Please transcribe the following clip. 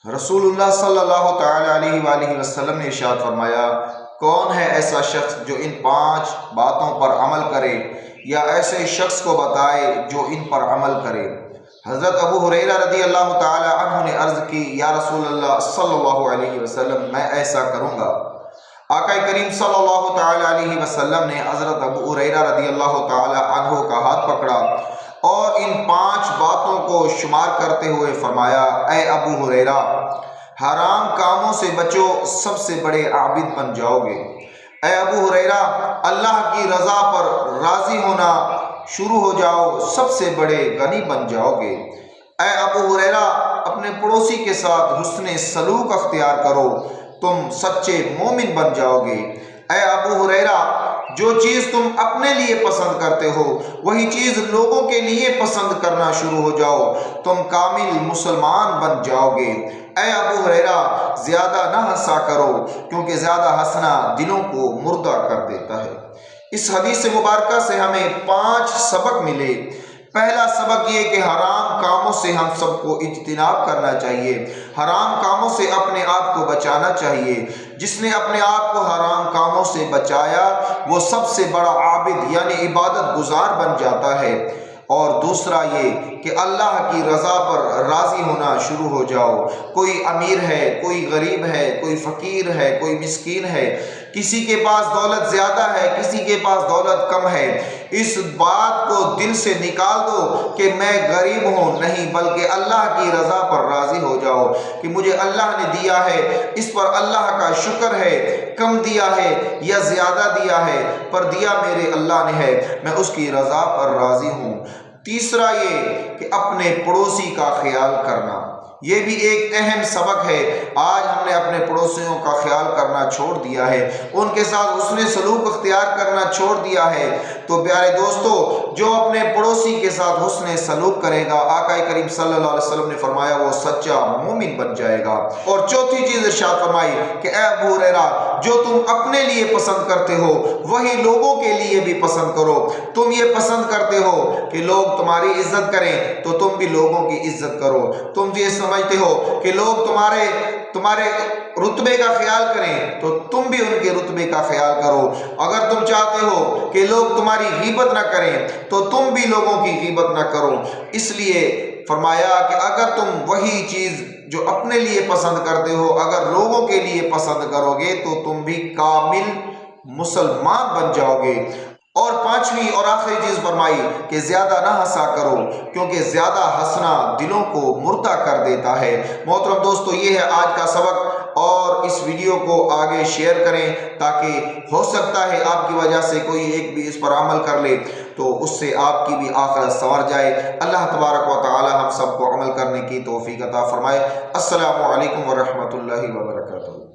رسول اللہ صلی اللہ تعالی علیہ وآلہ وسلم نے ارشاد فرمایا، کون ہے ایسا شخص جو ان 5 باتوں پر عمل کرے یا ایسے شخص کو بتائے جو ان پر عمل کرے۔ حضرت ابو ہریرہ رضی اللہ تعالی عنہ نے عرض کی، یا رسول اللہ صلی اللہ علیہ وسلم، میں ایسا کروں گا۔ آقا کریم صلی اللہ تعالی علیہ وسلم نے حضرت ابو ہریرہ رضی اللہ تعالی عنہ کا ہاتھ پکڑا اور ان 5 باتوں کو شمار کرتے ہوئے فرمایا، اے ابو ہریرہ، حرام کاموں سے بچو، سب سے بڑے عابد بن جاؤ گے۔ اے ابو ہریرہ، اللہ کی رضا پر راضی ہونا شروع ہو جاؤ، سب سے بڑے غنی بن جاؤ گے۔ اے ابو ہریرہ، اپنے پڑوسی کے ساتھ حسن سلوک اختیار کرو، تم سچے مومن بن جاؤ گے۔ اے ابو ہریرہ، جو چیز تم اپنے لیے پسند کرتے ہو وہی چیز لوگوں کے لیے پسند کرنا شروع ہو جاؤ، تم کامل مسلمان بن جاؤ گے۔ اے ابو ہریرہ، زیادہ نہ ہنسا کرو کیونکہ زیادہ ہنسنا دلوں کو مردہ کر دیتا ہے۔ اس حدیث مبارکہ سے ہمیں 5 سبق ملے۔ پہلا سبق یہ کہ حرام کاموں سے ہم سب کو اجتناب کرنا چاہیے، حرام کاموں سے اپنے آپ کو بچانا چاہیے۔ جس نے اپنے آپ کو حرام کاموں سے بچایا وہ سب سے بڑا عابد یعنی عبادت گزار بن جاتا ہے۔ اور دوسرا یہ کہ اللہ کی رضا پر راضی ہونا شروع ہو جاؤ۔ کوئی امیر ہے، کوئی غریب ہے، کوئی فقیر ہے، کوئی مسکین ہے، کسی کے پاس دولت زیادہ ہے، کسی کے پاس دولت کم ہے، اس بات کو دل سے نکال دو کہ میں غریب ہوں، نہیں بلکہ اللہ کی رضا پر راضی ہو جاؤ کہ مجھے اللہ نے دیا ہے، اس پر اللہ کا شکر ہے، کم دیا ہے یا زیادہ دیا ہے، پر دیا میرے اللہ نے ہے، میں اس کی رضا پر راضی ہوں۔ تیسرا یہ کہ اپنے پڑوسی کا خیال کرنا، یہ بھی ایک اہم سبق ہے۔ آج ہم نے اپنے پڑوسیوں کا خیال کرنا چھوڑ دیا ہے، ان کے ساتھ حسن سلوک اختیار کرنا چھوڑ دیا ہے۔ تو پیارے دوستو، جو اپنے پڑوسی کے ساتھ حسن سلوک کرے گا، آقا کریم صلی اللہ علیہ وسلم نے فرمایا وہ سچا مومن بن جائے گا۔ اور چوتھی چیز ارشاد فرمائی کہ اے ابو ہریرہ، جو تم اپنے لیے پسند کرتے ہو وہی لوگوں کے لیے بھی پسند کرو۔ تم یہ پسند کرتے ہو کہ لوگ تمہاری عزت کریں تو تم بھی لوگوں کی عزت کرو۔ تم یہ سمجھتے ہو کہ لوگ تمہارے رتبے کا خیال کریں تو تم بھی ان کے رتبے کا خیال کرو۔ اگر تم چاہتے ہو کہ لوگ تمہاری غیبت نہ کریں تو تم بھی لوگوں کی غیبت نہ کرو۔ اس لیے فرمایا کہ اگر تم وہی چیز جو اپنے لیے پسند کرتے ہو اگر لوگوں کے لیے پسند کرو گے تو تم بھی کامل مسلمان بن جاؤ گے۔ اور 5ویں اور آخری چیز فرمائی کہ زیادہ نہ ہنسا کرو کیونکہ زیادہ ہنسنا دلوں کو مردہ کر دیتا ہے۔ محترم دوستو، یہ ہے آج کا سبق، اور اس ویڈیو کو آگے شیئر کریں تاکہ ہو سکتا ہے آپ کی وجہ سے کوئی ایک بھی اس پر عمل کر لے تو اس سے آپ کی بھی آخرت سنور جائے۔ اللہ تبارک و تعالی ہم سب کو عمل کرنے کی توفیق عطا فرمائے۔ السلام علیکم ورحمۃ اللہ وبرکاتہ۔